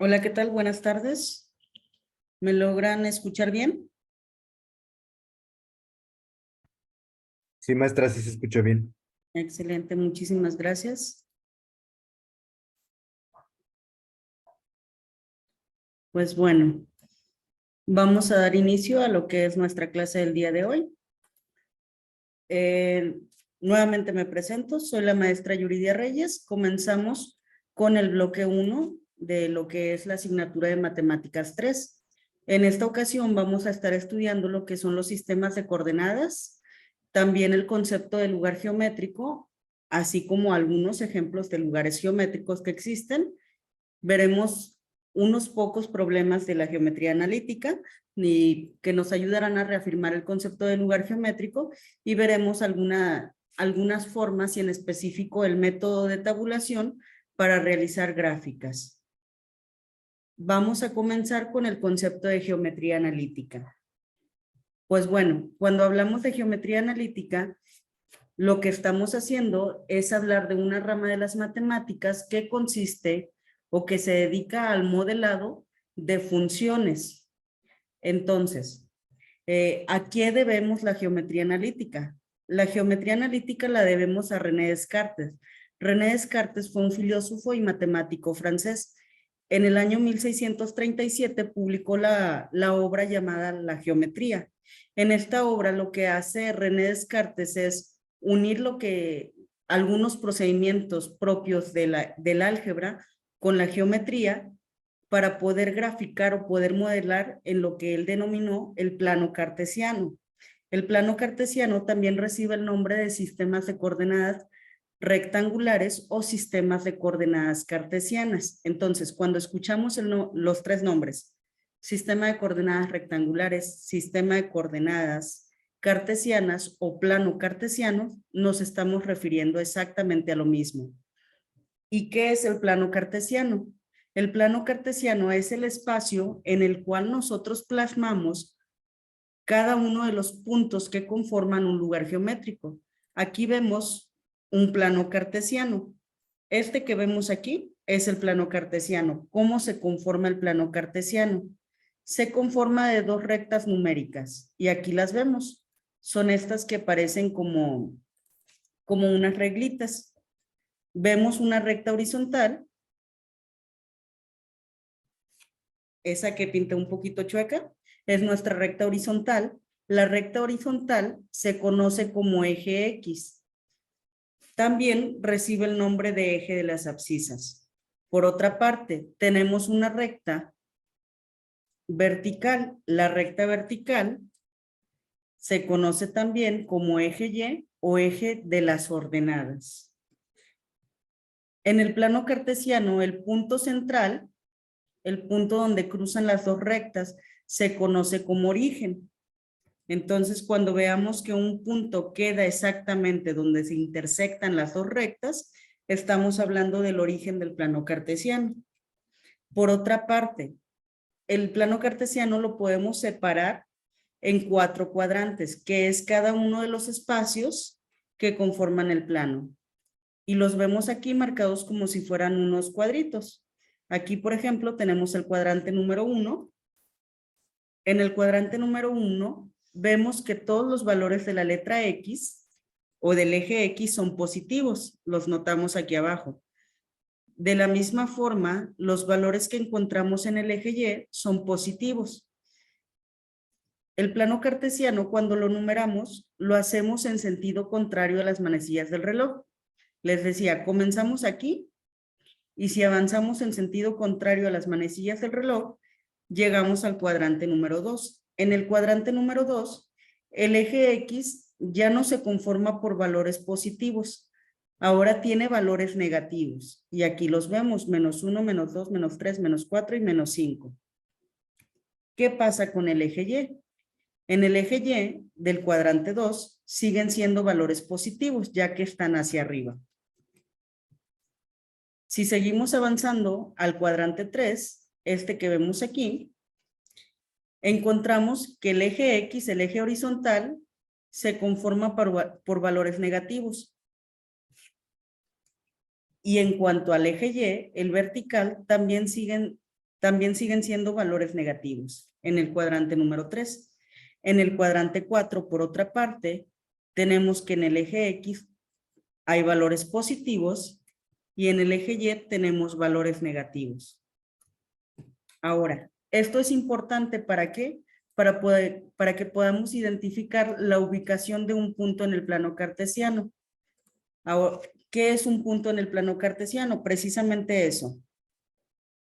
Hola, ¿qué tal? Buenas tardes. ¿Me logran escuchar bien? Sí, maestra, sí se escuchó bien. Excelente, muchísimas gracias. Pues bueno, vamos a dar inicio a lo que es nuestra clase del día de hoy. Eh, Nuevamente me presento, soy la maestra Yuridia Reyes. Comenzamos con el bloque 1 de lo que es la asignatura de Matemáticas 3. En esta ocasión vamos a estar estudiando lo que son los sistemas de coordenadas, también el concepto de lugar geométrico, así como algunos ejemplos de lugares geométricos que existen. Veremos unos pocos problemas de la geometría analítica y que nos ayudarán a reafirmar el concepto de lugar geométrico, y veremos algunas formas y en específico el método de tabulación para realizar gráficas. Vamos a comenzar con el concepto de geometría analítica. Pues bueno, cuando hablamos de geometría analítica, lo que estamos haciendo es hablar de una rama de las matemáticas que consiste o que se dedica al modelado de funciones. Entonces, ¿a qué debemos la geometría analítica? La geometría analítica la debemos a René Descartes. René Descartes fue un filósofo y matemático francés. En el año 1637 publicó la obra llamada La Geometría. En esta obra lo que hace René Descartes es unir algunos procedimientos propios del álgebra con la geometría para poder graficar o poder modelar en lo que él denominó el plano cartesiano. El plano cartesiano también recibe el nombre de sistemas de coordenadas rectangulares o sistemas de coordenadas cartesianas. Entonces, cuando escuchamos los tres nombres, sistema de coordenadas rectangulares, sistema de coordenadas cartesianas o plano cartesiano, nos estamos refiriendo exactamente a lo mismo. ¿Y qué es el plano cartesiano? El plano cartesiano es el espacio en el cual nosotros plasmamos cada uno de los puntos que conforman un lugar geométrico. Aquí vemos un plano cartesiano. Este que vemos aquí es el plano cartesiano. ¿Cómo se conforma el plano cartesiano? Se conforma de dos rectas numéricas y aquí las vemos. Son estas que parecen como unas reglitas. Vemos una recta horizontal, esa que pinta un poquito chueca, es nuestra recta horizontal. La recta horizontal se conoce como eje X. También recibe el nombre de eje de las abscisas. Por otra parte, tenemos una recta vertical. La recta vertical se conoce también como eje Y o eje de las ordenadas. En el plano cartesiano, el punto central, el punto donde cruzan las dos rectas, se conoce como origen. Entonces, cuando veamos que un punto queda exactamente donde se intersectan las dos rectas, estamos hablando del origen del plano cartesiano. Por otra parte, el plano cartesiano lo podemos separar en 4 cuadrantes, que es cada uno de los espacios que conforman el plano. Y los vemos aquí marcados como si fueran unos cuadritos. Aquí, por ejemplo, tenemos el cuadrante número 1. En el cuadrante número 1 vemos que todos los valores de la letra X o del eje X son positivos. Los notamos aquí abajo. De la misma forma, los valores que encontramos en el eje Y son positivos. El plano cartesiano, cuando lo numeramos, lo hacemos en sentido contrario a las manecillas del reloj. Les decía, comenzamos aquí y si avanzamos en sentido contrario a las manecillas del reloj, llegamos al cuadrante número 2. En el cuadrante número 2, el eje X ya no se conforma por valores positivos, ahora tiene valores negativos. Y aquí los vemos, -1, -2, -3, -4 y -5. ¿Qué pasa con el eje Y? En el eje Y del cuadrante 2 siguen siendo valores positivos, ya que están hacia arriba. Si seguimos avanzando al cuadrante 3, este que vemos aquí, encontramos que el eje X, el eje horizontal, se conforma por valores negativos. Y en cuanto al eje Y, el vertical, también siguen también siguen siendo valores negativos en el cuadrante número 3. En el cuadrante 4, por otra parte, tenemos que en el eje X hay valores positivos y en el eje Y tenemos valores negativos. Ahora, esto es importante ¿para qué? Para que podamos identificar la ubicación de un punto en el plano cartesiano. Ahora, ¿qué es un punto en el plano cartesiano? Precisamente eso.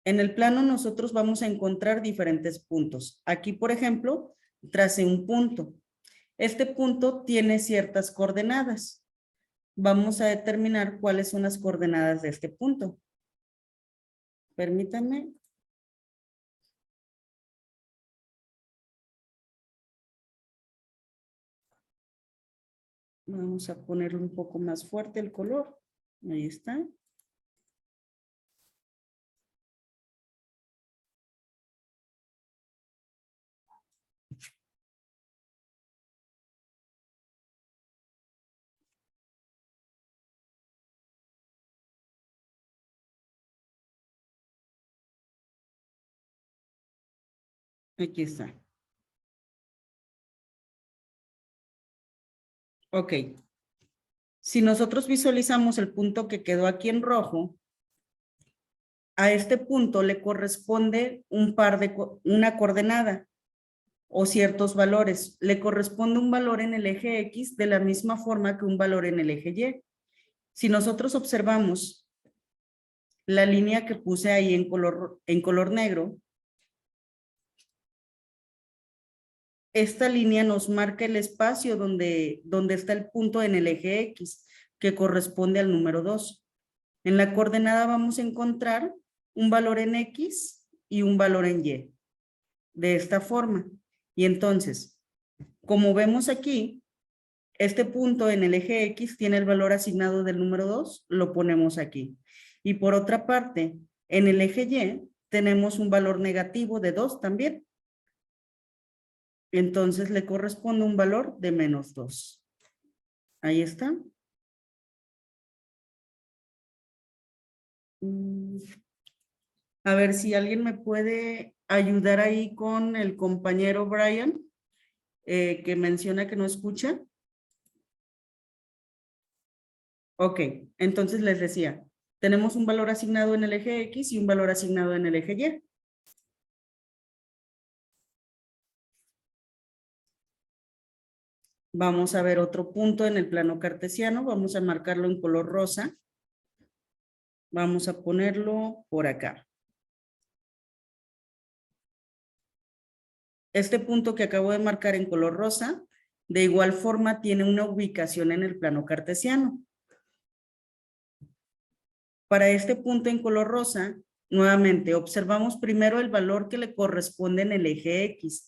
En el plano nosotros vamos a encontrar diferentes puntos. Aquí, por ejemplo, tracé un punto. Este punto tiene ciertas coordenadas. Vamos a determinar cuáles son las coordenadas de este punto. Permítanme. Vamos a ponerle un poco más fuerte el color. Ahí está. Aquí está. Ok. Si nosotros visualizamos el punto que quedó aquí en rojo, a este punto le corresponde una coordenada o ciertos valores. Le corresponde un valor en el eje X de la misma forma que un valor en el eje Y. Si nosotros observamos la línea que puse ahí en color negro, esta línea nos marca el espacio donde está el punto en el eje X, que corresponde al número 2. En la coordenada vamos a encontrar un valor en X y un valor en Y, de esta forma. Y entonces, como vemos aquí, este punto en el eje X tiene el valor asignado del número 2, lo ponemos aquí. Y por otra parte, en el eje Y tenemos un valor negativo de 2 también. Entonces le corresponde un valor de menos 2. Ahí está. A ver si alguien me puede ayudar ahí con el compañero Brian, que menciona que no escucha. Ok, entonces les decía, tenemos un valor asignado en el eje X y un valor asignado en el eje Y. Vamos a ver otro punto en el plano cartesiano. Vamos a marcarlo en color rosa. Vamos a ponerlo por acá. Este punto que acabo de marcar en color rosa, de igual forma tiene una ubicación en el plano cartesiano. Para este punto en color rosa, nuevamente observamos primero el valor que le corresponde en el eje X.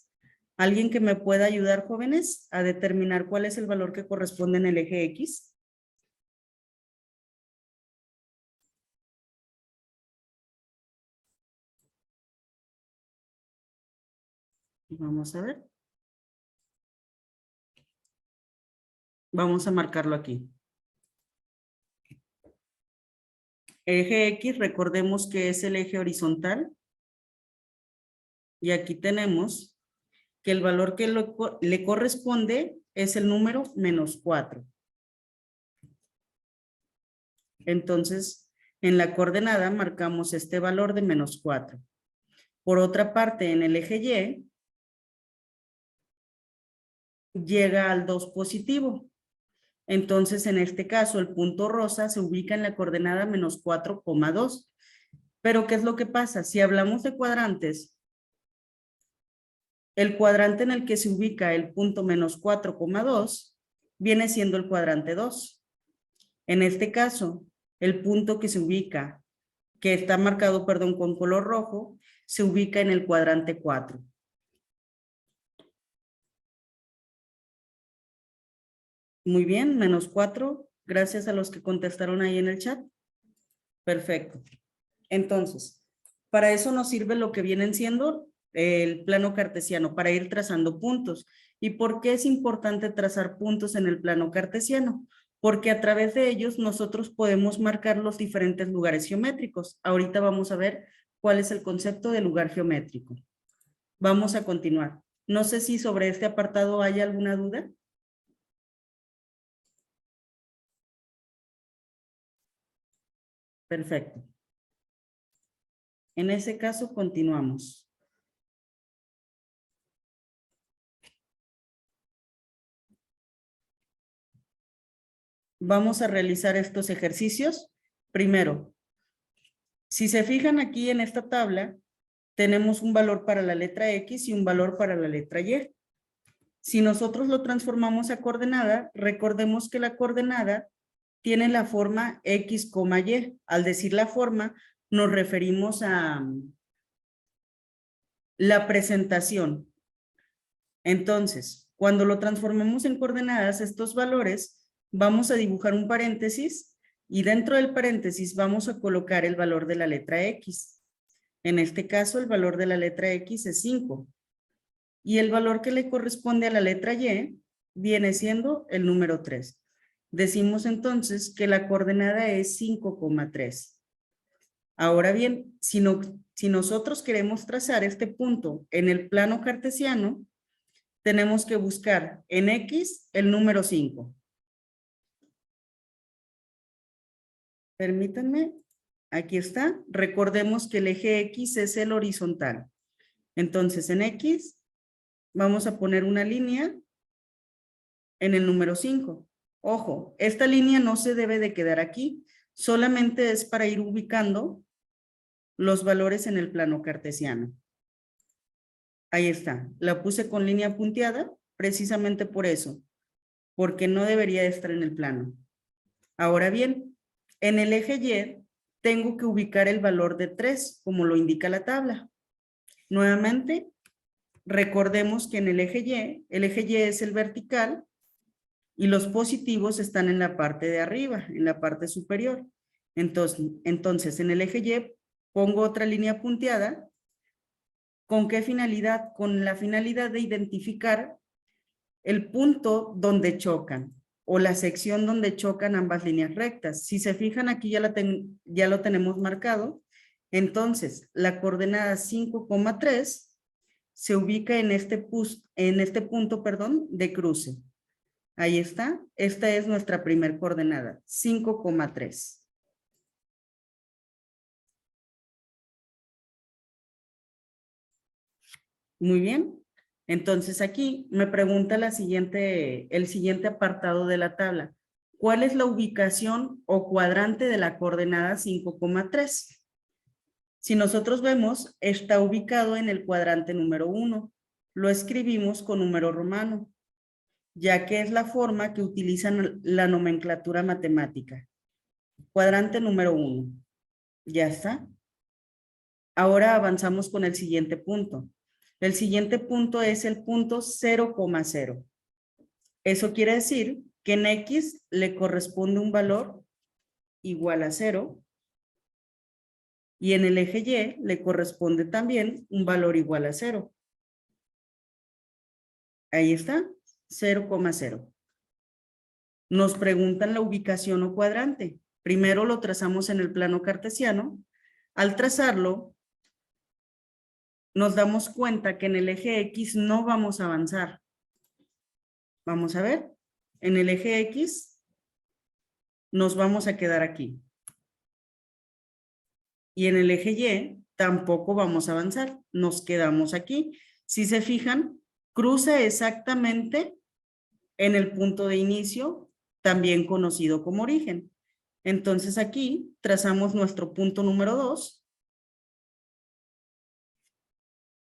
¿Alguien que me pueda ayudar, jóvenes, a determinar cuál es el valor que corresponde en el eje X? Vamos a ver. Vamos a marcarlo aquí. Eje X, recordemos que es el eje horizontal. Y aquí tenemos que el valor que le corresponde es el número menos 4. Entonces, en la coordenada marcamos este valor de menos 4. Por otra parte, en el eje Y, llega al 2 positivo. Entonces, en este caso, el punto rosa se ubica en la coordenada menos 4,2. Pero, ¿qué es lo que pasa? Si hablamos de cuadrantes, el cuadrante en el que se ubica el punto menos 4,2 viene siendo el cuadrante 2. En este caso, el punto que se ubica, que está marcado, perdón, con color rojo, se ubica en el cuadrante 4. Muy bien, menos 4. Gracias a los que contestaron ahí en el chat. Perfecto. Entonces, para eso nos sirve lo que vienen siendo el plano cartesiano, para ir trazando puntos. ¿Y por qué es importante trazar puntos en el plano cartesiano? Porque a través de ellos nosotros podemos marcar los diferentes lugares geométricos. Ahorita vamos a ver cuál es el concepto de lugar geométrico. Vamos a continuar. No sé si sobre este apartado hay alguna duda. Perfecto. En ese caso, continuamos. Vamos a realizar estos ejercicios. Primero, si se fijan aquí en esta tabla, tenemos un valor para la letra X y un valor para la letra Y. Si nosotros lo transformamos a coordenada, recordemos que la coordenada tiene la forma X, Y. Al decir la forma, nos referimos a la presentación. Entonces, cuando lo transformamos en coordenadas, estos valores, vamos a dibujar un paréntesis y dentro del paréntesis vamos a colocar el valor de la letra X. En este caso, el valor de la letra X es 5. Y el valor que le corresponde a la letra Y viene siendo el número 3. Decimos entonces que la coordenada es 5,3. Ahora bien, si nosotros queremos trazar este punto en el plano cartesiano, tenemos que buscar en X el número 5. Permítanme, aquí está. Recordemos que el eje X es el horizontal. Entonces en X vamos a poner una línea en el número 5. Ojo, esta línea no se debe de quedar aquí, solamente es para ir ubicando los valores en el plano cartesiano. Ahí está, la puse con línea punteada precisamente por eso, porque no debería estar en el plano. Ahora bien, en el eje Y tengo que ubicar el valor de 3, como lo indica la tabla. Nuevamente, recordemos que en el eje Y es el vertical y los positivos están en la parte de arriba, en la parte superior. Entonces en el eje Y pongo otra línea punteada. ¿Con qué finalidad? Con la finalidad de identificar el punto donde chocan o la sección donde chocan ambas líneas rectas. Si se fijan aquí ya lo tenemos marcado. Entonces la coordenada 5,3 se ubica en este punto de cruce. Ahí está. Esta es nuestra primer coordenada, 5,3. Muy bien. Entonces aquí me pregunta el siguiente apartado de la tabla. ¿Cuál es la ubicación o cuadrante de la coordenada 5,3? Si nosotros vemos, está ubicado en el cuadrante número 1. Lo escribimos con número romano, ya que es la forma que utilizan la nomenclatura matemática. Cuadrante número 1. Ya está. Ahora avanzamos con el siguiente punto. El siguiente punto es el punto 0,0. Eso quiere decir que en X le corresponde un valor igual a 0 y en el eje Y le corresponde también un valor igual a 0. Ahí está, 0,0. Nos preguntan la ubicación o cuadrante. Primero lo trazamos en el plano cartesiano. Al trazarlo, nos damos cuenta que en el eje X no vamos a avanzar. Vamos a ver, en el eje X nos vamos a quedar aquí. Y en el eje Y tampoco vamos a avanzar, nos quedamos aquí. Si se fijan, cruza exactamente en el punto de inicio, también conocido como origen. Entonces aquí trazamos nuestro punto número 2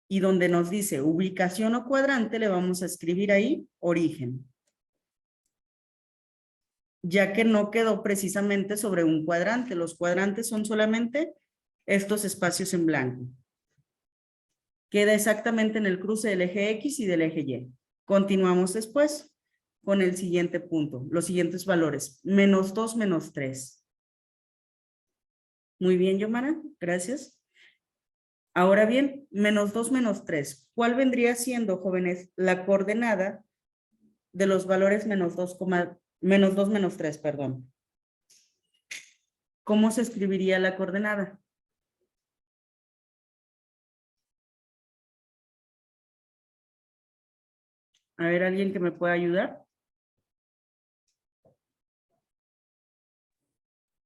y donde nos dice ubicación o cuadrante le vamos a escribir ahí origen, ya que no quedó precisamente sobre un cuadrante. Los cuadrantes son solamente estos espacios en blanco. Queda exactamente en el cruce del eje X y del eje Y. Continuamos después con el siguiente punto, los siguientes valores. -2, -3. Muy bien, Yomara, gracias. Ahora bien, -2, -3. ¿Cuál vendría siendo, jóvenes, la coordenada de los valores -2, -3, perdón? ¿Cómo se escribiría la coordenada? A ver, ¿alguien que me pueda ayudar?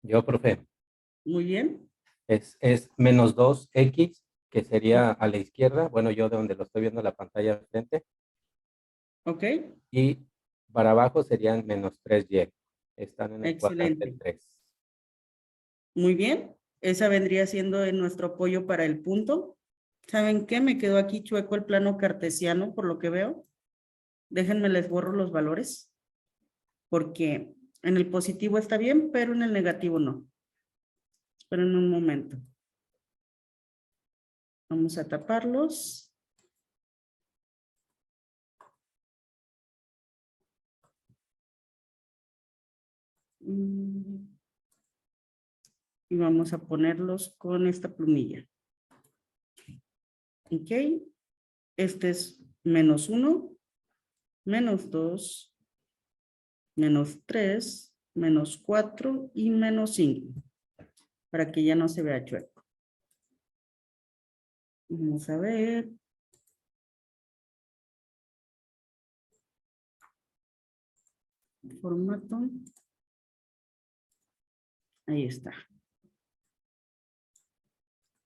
Yo, profe, Muy bien. es menos 2x, que sería a la izquierda. Bueno, yo de donde lo estoy viendo la pantalla de frente. Ok, Y para abajo serían menos 3y. Están en el cuadrante excelente. 3. Muy bien. Esa vendría siendo en nuestro apoyo para el punto. ¿Saben qué? Me quedó aquí chueco el plano cartesiano, por lo que veo. Déjenme les borro los valores, porque en el positivo está bien, pero en el negativo no. Esperen un momento. Vamos a taparlos. Y vamos a ponerlos con esta plumilla. Ok. Este es menos 1, menos 2, menos 3, menos 4 y menos 5. Para que ya no se vea chueco. Vamos a ver. Formato. Ahí está.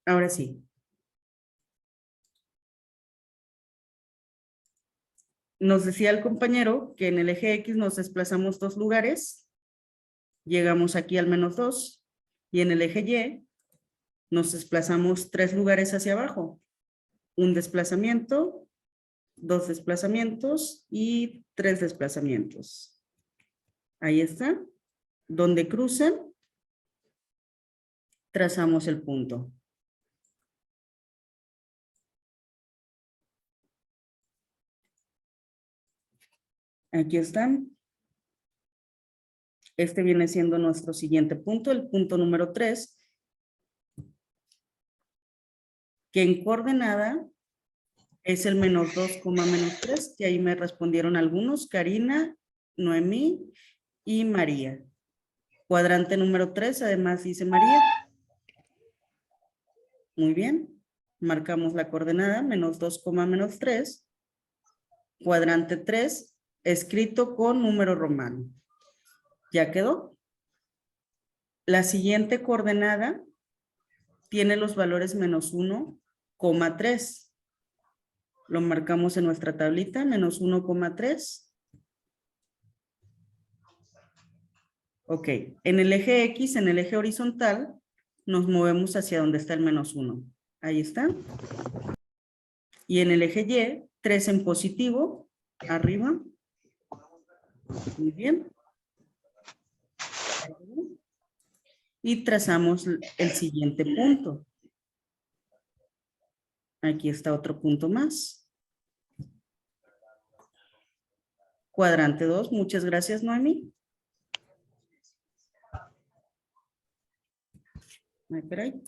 Ahora sí. Nos decía el compañero que en el eje X nos desplazamos 2 lugares. Llegamos aquí al menos 2. Y en el eje Y nos desplazamos 3 lugares hacia abajo. Un desplazamiento, 2 desplazamientos y 3 desplazamientos. Ahí está. Donde crucen, trazamos el punto. Aquí están. Este viene siendo nuestro siguiente punto, el punto número 3, que en coordenada es el menos 2, menos 3, que ahí me respondieron algunos, Karina, Noemí y María. Cuadrante número 3, además dice María. Muy bien. Marcamos la coordenada, menos 2, menos 3. Cuadrante 3, escrito con número romano. ¿Ya quedó? La siguiente coordenada tiene los valores menos 1, 3. Lo marcamos en nuestra tablita, menos 1,3. Ok, en el eje X, en el eje horizontal, nos movemos hacia donde está el menos 1. Ahí está. Y en el eje Y, 3 en positivo, arriba. Muy bien. Y trazamos el siguiente punto. Aquí está otro punto más. Cuadrante 2, muchas gracias, Noemi. Espera ahí.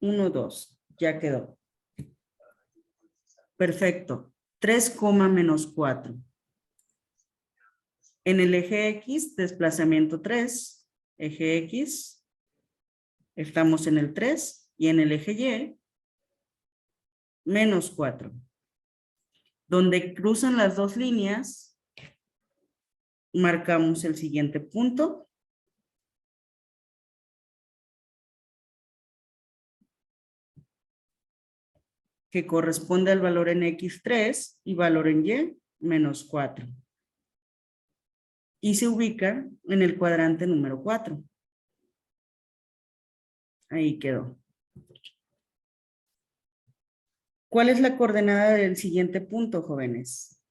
1, 2, ya quedó. Perfecto. 3, menos 4. En el eje X, desplazamiento 3. Eje X. Estamos en el 3. Y en el eje Y, menos 4. Donde cruzan las dos líneas, marcamos el siguiente punto. Que corresponde al valor en X3 y valor en Y, menos 4. Y se ubica en el cuadrante número 4. Ahí quedó. ¿Cuál es la coordenada del siguiente punto, jóvenes?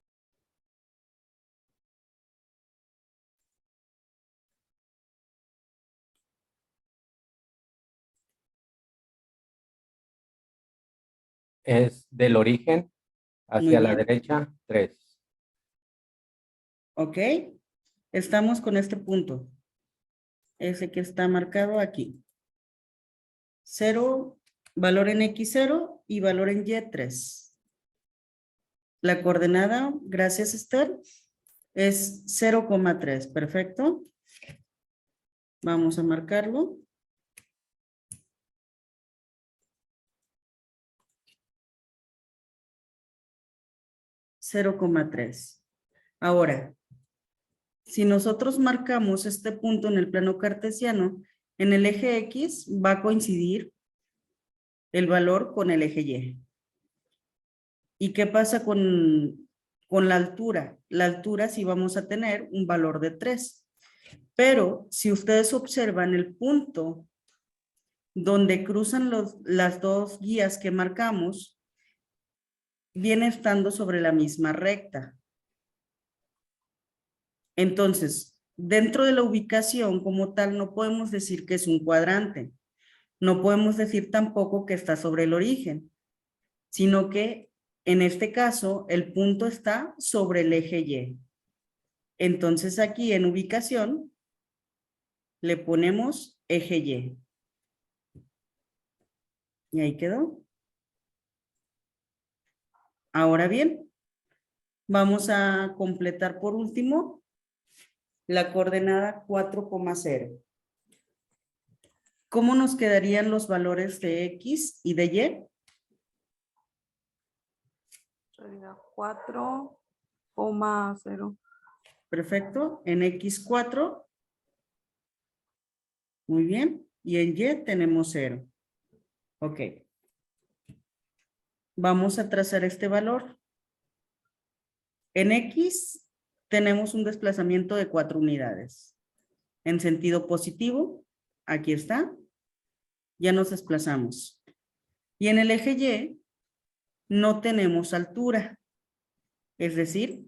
Es del origen Muy hacia la bien. derecha, 3. Ok. Estamos con este punto. Ese que está marcado aquí. 0, valor en X0 y valor en Y3. La coordenada, gracias Esther, es 0,3. Perfecto. Vamos a marcarlo. 0,3. Ahora, si nosotros marcamos este punto en el plano cartesiano, en el eje X va a coincidir el valor con el eje Y. ¿Y qué pasa con la altura? La altura sí vamos a tener un valor de 3. Pero si ustedes observan el punto donde cruzan las dos guías que marcamos, viene estando sobre la misma recta. Entonces, dentro de la ubicación como tal, no podemos decir que es un cuadrante. No podemos decir tampoco que está sobre el origen, sino que en este caso el punto está sobre el eje Y. Entonces aquí en ubicación le ponemos eje Y. Y ahí quedó. Ahora bien, vamos a completar por último la coordenada 4,0. ¿Cómo nos quedarían los valores de X y de Y? Sería 4,0. Perfecto. En X4. Muy bien. Y en Y tenemos 0. Ok. Vamos a trazar este valor. En X tenemos un desplazamiento de 4 unidades. En sentido positivo, aquí está. Ya nos desplazamos. Y en el eje Y no tenemos altura. Es decir,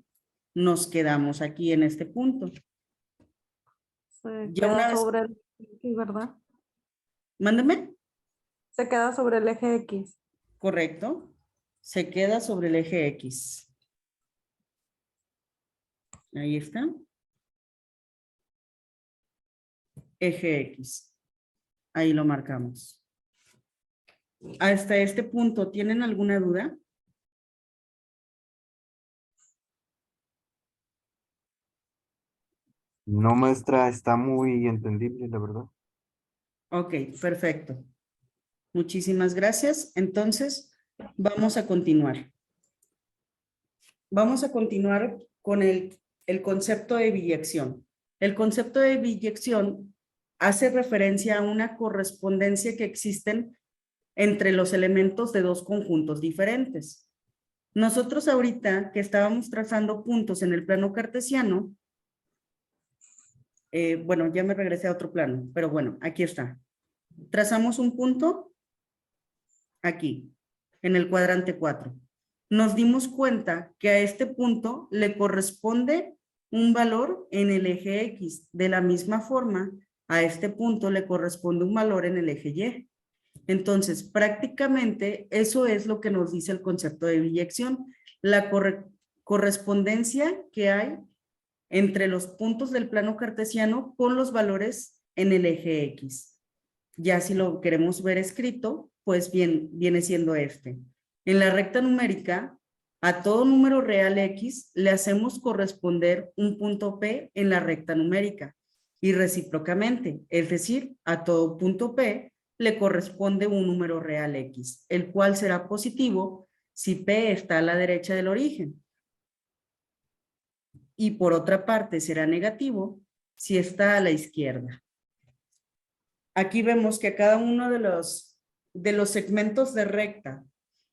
nos quedamos aquí en este punto. Se Ya una queda vez- sobre el X, ¿verdad? Mándeme. Se queda sobre el eje X. Correcto. Se queda sobre el eje X. Ahí está. Eje X. Ahí lo marcamos. Hasta este punto, ¿tienen alguna duda? No, maestra, está muy entendible, la verdad. Ok, perfecto. Muchísimas gracias. Entonces, vamos a continuar. Vamos a continuar con el concepto de biyección. El concepto de biyección hace referencia a una correspondencia que existen entre los elementos de dos conjuntos diferentes. Nosotros ahorita que estábamos trazando puntos en el plano cartesiano, bueno, ya me regresé a otro plano, pero bueno, aquí está. Trazamos un punto aquí, en el cuadrante 4. Nos dimos cuenta que a este punto le corresponde un valor en el eje X. De la misma forma, a este punto le corresponde un valor en el eje Y. Entonces, prácticamente eso es lo que nos dice el concepto de biyección, la correspondencia que hay entre los puntos del plano cartesiano con los valores en el eje X. Ya si lo queremos ver escrito, pues bien, viene siendo este. En la recta numérica, a todo número real X le hacemos corresponder un punto P en la recta numérica y recíprocamente, es decir, a todo punto P le corresponde un número real X, el cual será positivo si P está a la derecha del origen. Y por otra parte será negativo si está a la izquierda. Aquí vemos que cada uno de los segmentos de recta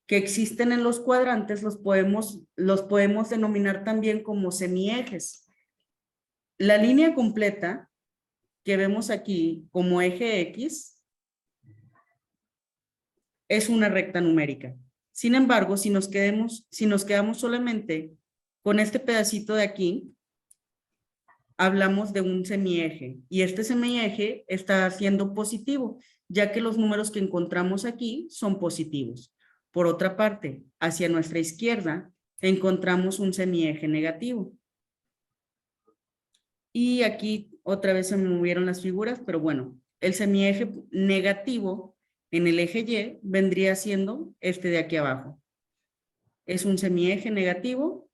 que existen en los cuadrantes los podemos denominar también como semiejes. La línea completa que vemos aquí como eje X es una recta numérica. Sin embargo, si nos quedamos solamente con este pedacito de aquí, hablamos de un semieje y este semieje está siendo positivo, ya que los números que encontramos aquí son positivos. Por otra parte, hacia nuestra izquierda encontramos un semieje negativo. Y aquí otra vez se me movieron las figuras, pero bueno, el semieje negativo en el eje Y vendría siendo este de aquí abajo. Es un semieje negativo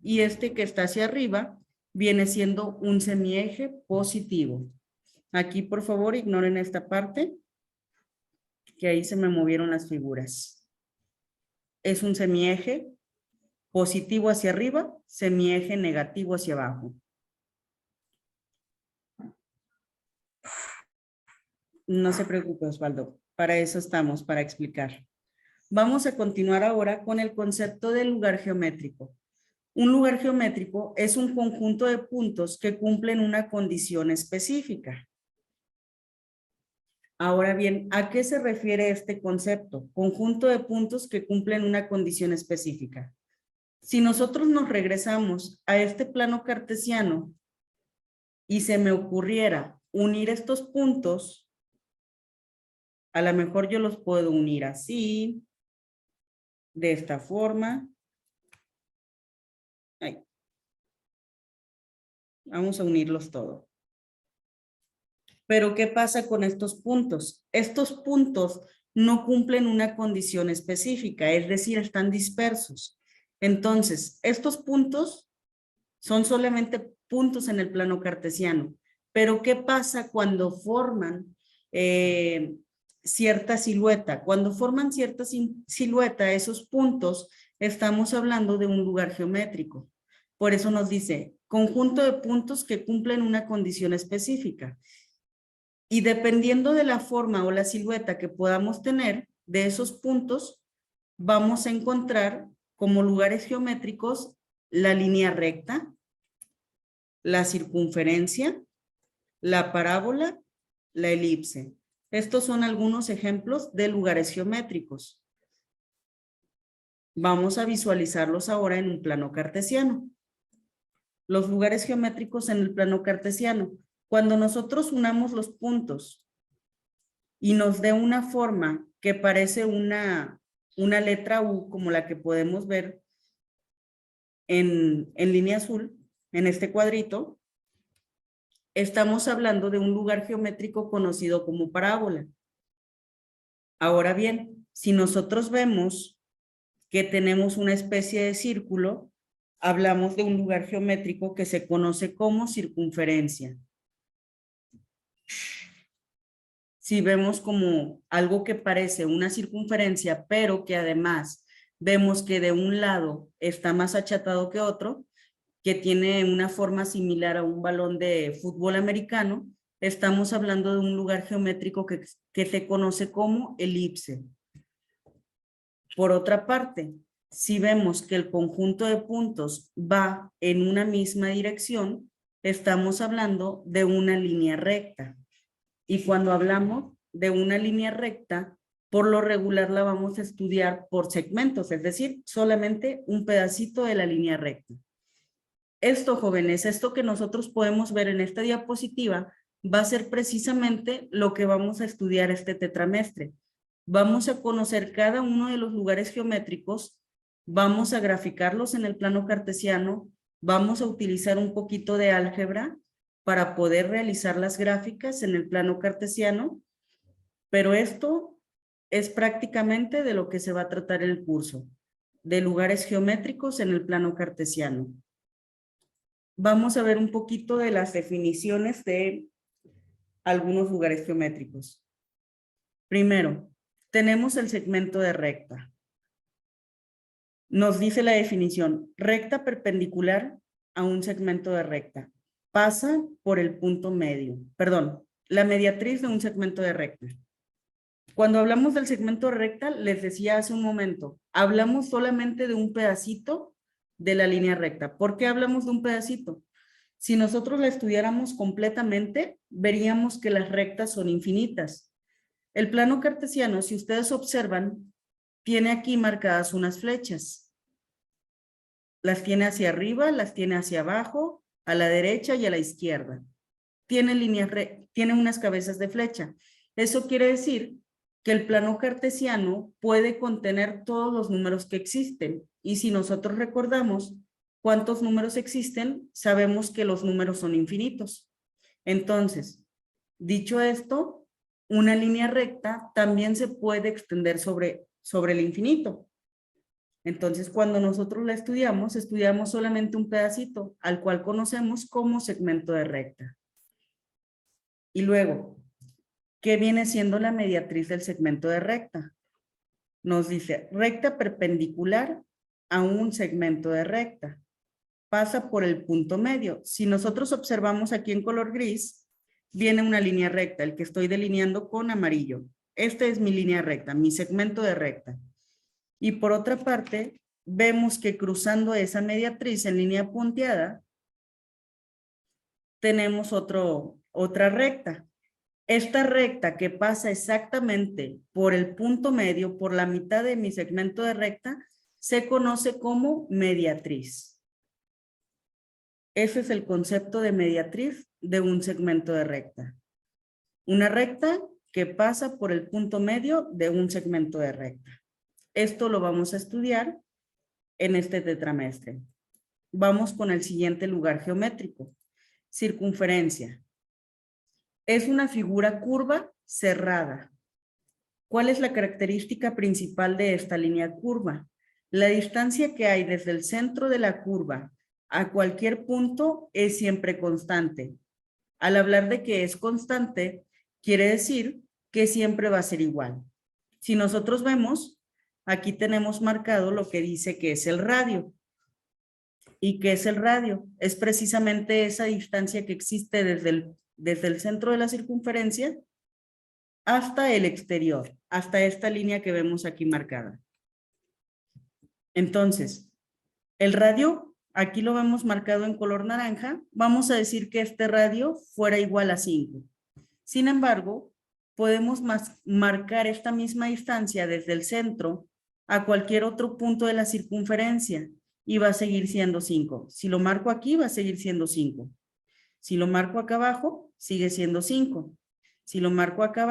y este que está hacia arriba viene siendo un semieje positivo. Aquí, por favor, ignoren esta parte, que ahí se me movieron las figuras. Es un semieje positivo hacia arriba, semieje negativo hacia abajo. No se preocupe, Osvaldo, para eso estamos, para explicar. Vamos a continuar ahora con el concepto del lugar geométrico. Un lugar geométrico es un conjunto de puntos que cumplen una condición específica. Ahora bien, ¿a qué se refiere este concepto? Conjunto de puntos que cumplen una condición específica. Si nosotros nos regresamos a este plano cartesiano y se me ocurriera unir estos puntos, a lo mejor yo los puedo unir así, de esta forma. Ahí. Vamos a unirlos todos. Pero ¿qué pasa con estos puntos? Estos puntos no cumplen una condición específica, es decir, están dispersos. Entonces, estos puntos son solamente puntos en el plano cartesiano. Pero ¿qué pasa cuando forman cierta silueta? Cuando forman cierta silueta, esos puntos, estamos hablando de un lugar geométrico. Por eso nos dice, conjunto de puntos que cumplen una condición específica. Y dependiendo de la forma o la silueta que podamos tener de esos puntos, vamos a encontrar como lugares geométricos la línea recta, la circunferencia, la parábola, la elipse. Estos son algunos ejemplos de lugares geométricos. Vamos a visualizarlos ahora en un plano cartesiano. Los lugares geométricos en el plano cartesiano. Cuando nosotros unamos los puntos y nos dé una forma que parece una letra U, como la que podemos ver en línea azul, en este cuadrito, estamos hablando de un lugar geométrico conocido como parábola. Ahora bien, si nosotros vemos que tenemos una especie de círculo, hablamos de un lugar geométrico que se conoce como circunferencia. Si vemos como algo que parece una circunferencia, pero que además vemos que de un lado está más achatado que otro, que tiene una forma similar a un balón de fútbol americano, estamos hablando de un lugar geométrico que se conoce como elipse. Por otra parte, si vemos que el conjunto de puntos va en una misma dirección, estamos hablando de una línea recta. Y cuando hablamos de una línea recta, por lo regular la vamos a estudiar por segmentos, es decir, solamente un pedacito de la línea recta. Esto, jóvenes, esto que nosotros podemos ver en esta diapositiva va a ser precisamente lo que vamos a estudiar este tetramestre. Vamos a conocer cada uno de los lugares geométricos, vamos a graficarlos en el plano cartesiano, vamos a utilizar un poquito de álgebra para poder realizar las gráficas en el plano cartesiano, pero esto es prácticamente de lo que se va a tratar el curso, de lugares geométricos en el plano cartesiano. Vamos a ver un poquito de las definiciones de algunos lugares geométricos. Primero, tenemos el segmento de recta. Nos dice la definición, recta perpendicular a un segmento de recta. Pasa por el punto medio, perdón, la mediatriz de un segmento de recta. Cuando hablamos del segmento de recta, les decía hace un momento, hablamos solamente de un pedacito de la línea recta. ¿Por qué hablamos de un pedacito? Si nosotros la estudiáramos completamente, veríamos que las rectas son infinitas. El plano cartesiano, si ustedes observan, tiene aquí marcadas unas flechas. Las tiene hacia arriba, las tiene hacia abajo, a la derecha y a la izquierda. Tiene unas cabezas de flecha. Eso quiere decir que el plano cartesiano puede contener todos los números que existen. Y si nosotros recordamos cuántos números existen, sabemos que los números son infinitos. Entonces, dicho esto, una línea recta también se puede extender sobre el infinito. Entonces, cuando nosotros la estudiamos solamente un pedacito, al cual conocemos como segmento de recta. Y luego, ¿qué viene siendo la mediatriz del segmento de recta? Nos dice recta perpendicular a un segmento de recta. Pasa por el punto medio. Si nosotros observamos aquí en color gris, viene una línea recta, el que estoy delineando con amarillo. Esta es mi línea recta, mi segmento de recta. Y por otra parte, vemos que cruzando esa mediatriz en línea punteada, tenemos otra recta. Esta recta que pasa exactamente por el punto medio, por la mitad de mi segmento de recta, se conoce como mediatriz. Ese es el concepto de mediatriz de un segmento de recta. Una recta que pasa por el punto medio de un segmento de recta. Esto lo vamos a estudiar en este tetramestre. Vamos con el siguiente lugar geométrico. Circunferencia. Es una figura curva cerrada. ¿Cuál es la característica principal de esta línea curva? La distancia que hay desde el centro de la curva a cualquier punto es siempre constante. Al hablar de que es constante, quiere decir que siempre va a ser igual. Si nosotros vemos, aquí tenemos marcado lo que dice que es el radio. ¿Y qué es el radio? Es precisamente esa distancia que existe desde el centro de la circunferencia hasta el exterior, hasta esta línea que vemos aquí marcada. Entonces, el radio, aquí lo vemos marcado en color naranja, vamos a decir que este radio fuera igual a 5. Sin embargo, podemos marcar esta misma distancia desde el centro a cualquier otro punto de la circunferencia y va a seguir siendo 5. Si lo marco aquí, va a seguir siendo 5. Si lo marco acá abajo, sigue siendo 5. Si lo marco acá abajo,